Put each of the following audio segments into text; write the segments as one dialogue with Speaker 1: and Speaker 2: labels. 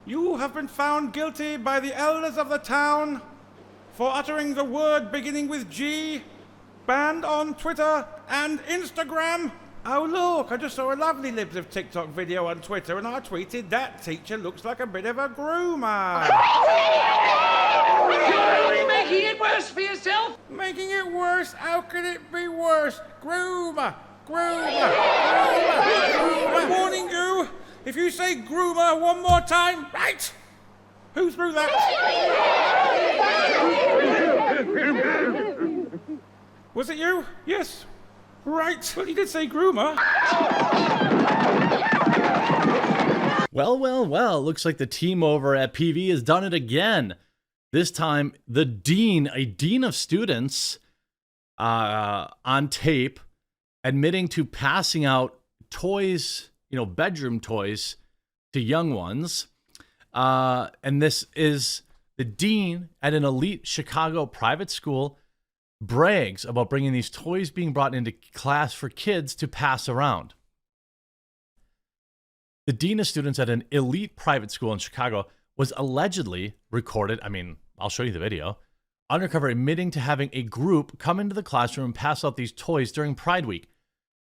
Speaker 1: You have been found guilty by the elders of the town for uttering the word beginning with G, banned on Twitter and Instagram. Oh look, I just saw a lovely Libs of TikTok video on Twitter and I tweeted that teacher looks like a bit of a groomer.
Speaker 2: You're only making it worse for yourself.
Speaker 1: Making it worse? How could it be worse? Groomer, groomer, groomer, groomer. I'm warning you, if you say groomer one more time, right? Who threw that? Was it you? Yes. Right. Well, you did say groomer.
Speaker 3: Well, looks like the team over at PV has done it again. This time, the dean, a dean of students, on tape, admitting to passing out toys, bedroom toys to young ones. And this is the dean at an elite Chicago private school brags about bringing these toys being brought into class for kids to pass around. The dean of students at an elite private school in Chicago was allegedly recorded, I'll show you the video, undercover admitting to having a group come into the classroom and pass out these toys during Pride Week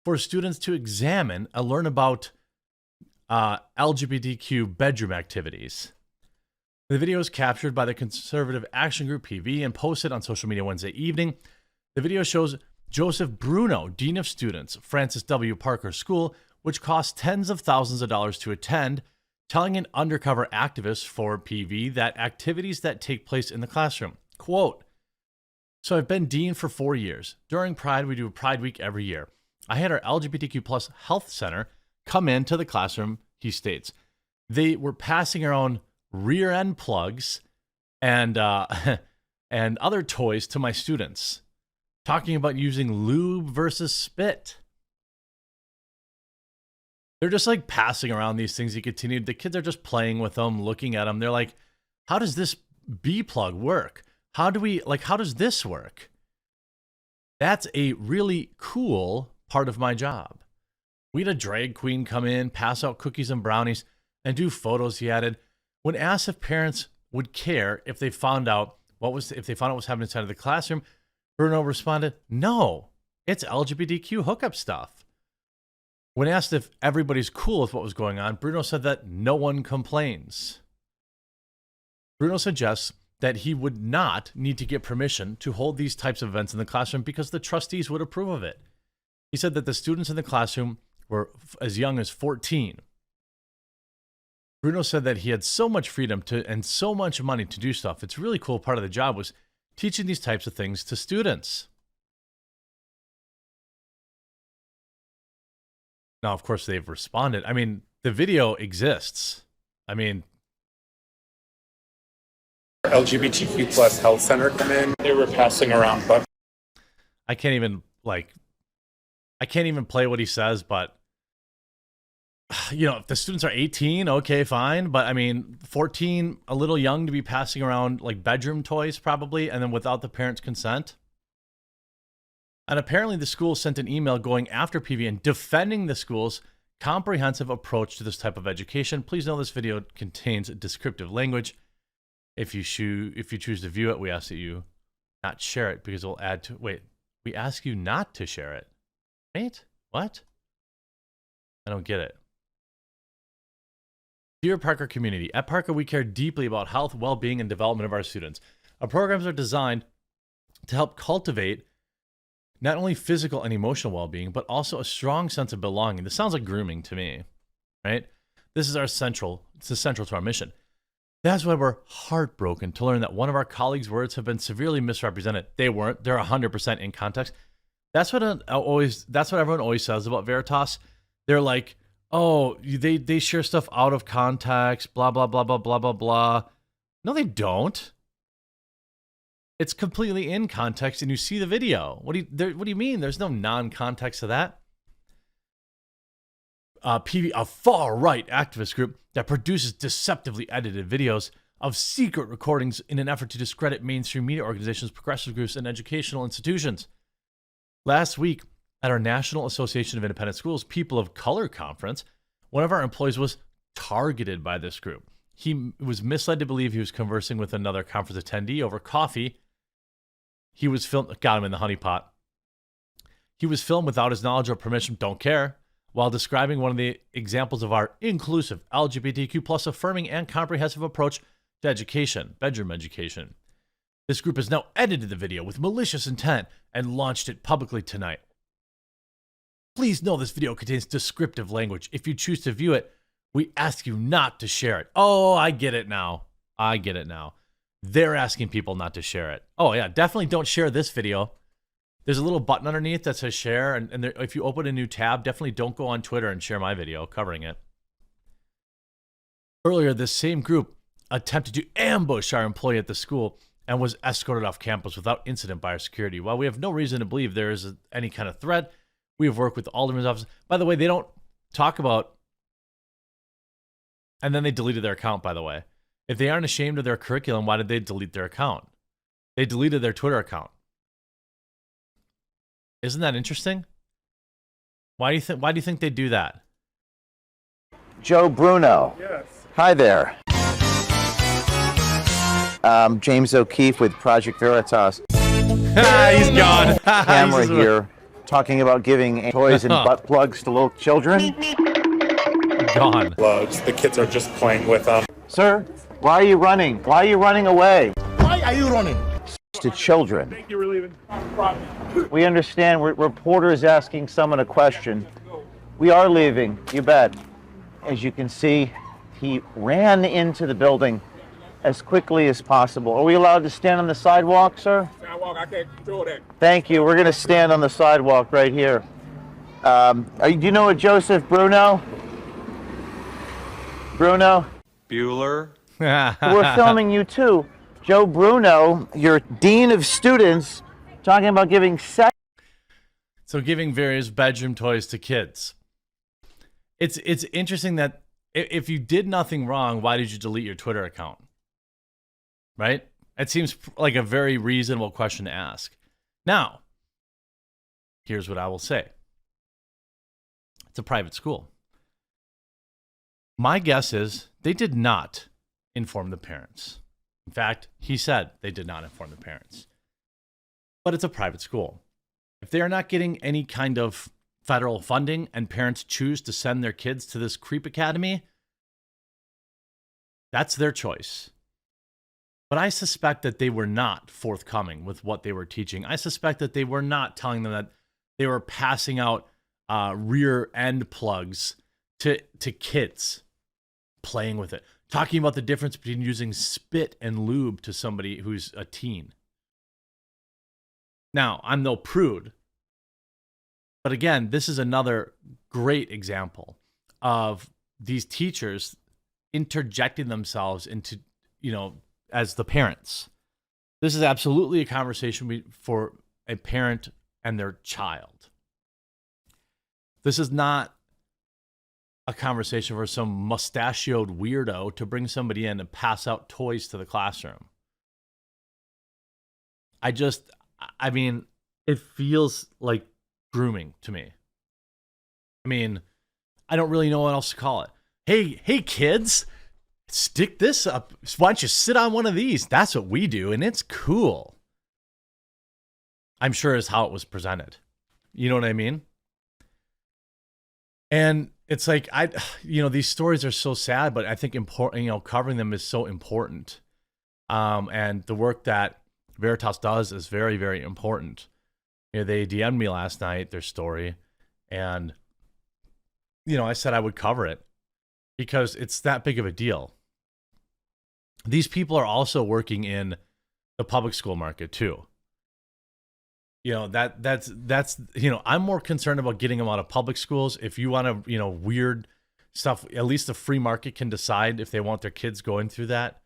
Speaker 3: for students to examine and learn about LGBTQ bedroom activities. The video is captured by the conservative action group PV and posted on social media Wednesday evening. The video shows Joseph Bruno, dean of students, Francis W. Parker School, which cost tens of thousands of dollars to attend, telling an undercover activist for PV that activities that take place in the classroom, quote, "So I've been dean for 4 years. During Pride, we do a Pride Week every year. I had our LGBTQ plus health center come into the classroom," he states. "They were passing around rear end plugs and and other toys to my students, talking about using lube versus spit." They're just like passing around these things. He continued. The kids are just playing with them, looking at them. They're like, "How does this B plug work? How does this work?" That's a really cool part of my job. We had a drag queen come in, pass out cookies and brownies, and do photos, he added. When asked if parents would care if they found out what was happening inside of the classroom, Bruno responded, "No, it's LGBTQ hookup stuff." When asked if everybody's cool with what was going on, Bruno said that no one complains. Bruno suggests that he would not need to get permission to hold these types of events in the classroom because the trustees would approve of it. He said that the students in the classroom were as young as 14. Bruno said that he had so much freedom and so much money to do stuff. It's a really cool part of the job was teaching these types of things to students. Now, of course, they've responded. The video exists.
Speaker 4: LGBTQ plus health center come in. They were passing around, but
Speaker 3: I can't even play what he says, but if the students are 18, okay, fine. But 14, a little young to be passing around like bedroom toys probably, and then without the parents' consent. And apparently the school sent an email going after PV and defending the school's comprehensive approach to this type of education. Please know this video contains descriptive language. If you choose to view it, we ask that you not share it because it will add to, we ask you not to share it. Wait, what? I don't get it. Dear Parker community, at Parker we care deeply about health, well-being, and development of our students. Our programs are designed to help cultivate not only physical and emotional well-being, but also a strong sense of belonging. This sounds like grooming to me, right? This is central to our mission. That's why we're heartbroken to learn that one of our colleagues' words have been severely misrepresented. They weren't. They're 100% in context. That's what everyone always says about Veritas. They're like, "Oh, they share stuff out of context, blah, blah, blah, blah, blah, blah, blah." No, they don't. It's completely in context, and you see the video. What do you mean? There's no non-context to that. PV, a far-right activist group that produces deceptively edited videos of secret recordings in an effort to discredit mainstream media organizations, progressive groups, and educational institutions. Last week, at our National Association of Independent Schools People of Color Conference, one of our employees was targeted by this group. he was misled to believe he was conversing with another conference attendee over coffee. He was filmed, got him in the honeypot. He was filmed without his knowledge or permission, don't care, while describing one of the examples of our inclusive LGBTQ plus affirming and comprehensive approach to education, bedroom education. This group has now edited the video with malicious intent and launched it publicly tonight. Please know this video contains descriptive language. If you choose to view it, we ask you not to share it. Oh, I get it now. I get it now. They're asking people not to share it. Oh yeah, definitely don't share this video. There's a little button underneath that says share, and there, if you open a new tab, definitely don't go on Twitter and share my video covering it. Earlier, this same group attempted to ambush our employee at the school and was escorted off campus without incident by our security. While we have no reason to believe there is any kind of threat, we have worked with Alderman's office. By the way, they don't talk about... And then they deleted their account, by the way. If they aren't ashamed of their curriculum, why did they delete their account? They deleted their Twitter account. Isn't that interesting? Why do you think they do that?
Speaker 5: Joe Bruno.
Speaker 4: Yes.
Speaker 5: Hi there. James O'Keefe with Project Veritas.
Speaker 3: He's gone.
Speaker 5: Camera here, talking about giving toys and butt plugs to little children.
Speaker 3: Gone.
Speaker 4: Plugs. The kids are just playing with them.
Speaker 5: Sir, why are you running? Why are you running away?
Speaker 6: Why are you running?
Speaker 5: To children.
Speaker 4: Thank you for leaving.
Speaker 5: We understand reporters asking someone a question. We are leaving, you bet. As you can see, he ran into the building as quickly as possible. Are we allowed to stand on the sidewalk, sir?
Speaker 4: Sidewalk, I can't control that.
Speaker 5: Thank you. We're going to stand on the sidewalk right here. Do you know a Joseph Bruno? Bruno?
Speaker 7: Bueller.
Speaker 5: We're filming you too. Joe Bruno, your dean of students, talking about giving sex.
Speaker 3: So giving various bedroom toys to kids. It's interesting that if you did nothing wrong, why did you delete your Twitter account? Right? It seems like a very reasonable question to ask. Now, here's what I will say. It's a private school. My guess is they did not inform the parents. In fact, he said they did not inform the parents. But it's a private school. If they are not getting any kind of federal funding and parents choose to send their kids to this creep academy, that's their choice. But I suspect that they were not forthcoming with what they were teaching. I suspect that they were not telling them that they were passing out rear end plugs to kids, playing with it, talking about the difference between using spit and lube to somebody who's a teen. Now, I'm no prude, but again, this is another great example of these teachers interjecting themselves into, as the parents. This is absolutely a conversation for a parent and their child. This is not a conversation for some mustachioed weirdo to bring somebody in and pass out toys to the classroom. It feels like grooming to me. I don't really know what else to call it. Hey kids, stick this up. Why don't you sit on one of these? That's what we do, and it's cool. I'm sure is how it was presented. You know what I mean? And it's like, these stories are so sad, but I think important, covering them is so important. And the work that Veritas does is very, very important. They DM'd me last night, their story, and, I said I would cover it because it's that big of a deal. These people are also working in the public school market too. That's I'm more concerned about getting them out of public schools. If you want to, weird stuff, at least the free market can decide if they want their kids going through that.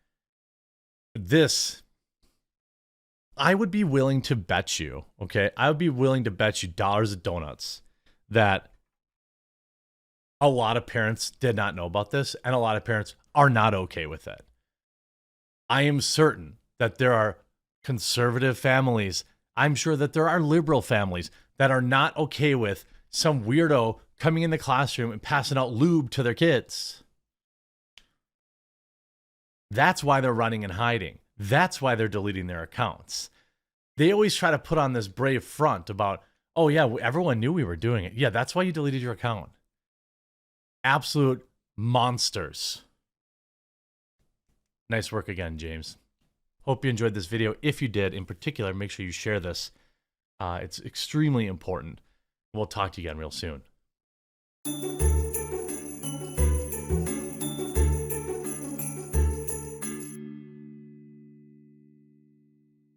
Speaker 3: I would be willing to bet you, okay? I would be willing to bet you dollars of donuts that a lot of parents did not know about this, and a lot of parents are not okay with it. I am certain that there are conservative families. I'm sure that there are liberal families that are not okay with some weirdo coming in the classroom and passing out lube to their kids. That's why they're running and hiding. That's why they're deleting their accounts. They always try to put on this brave front about, oh yeah, everyone knew we were doing it. Yeah, that's why you deleted your account. Absolute monsters. Nice work again, James. Hope you enjoyed this video. If you did, in particular, make sure you share this. It's extremely important. We'll talk to you again real soon.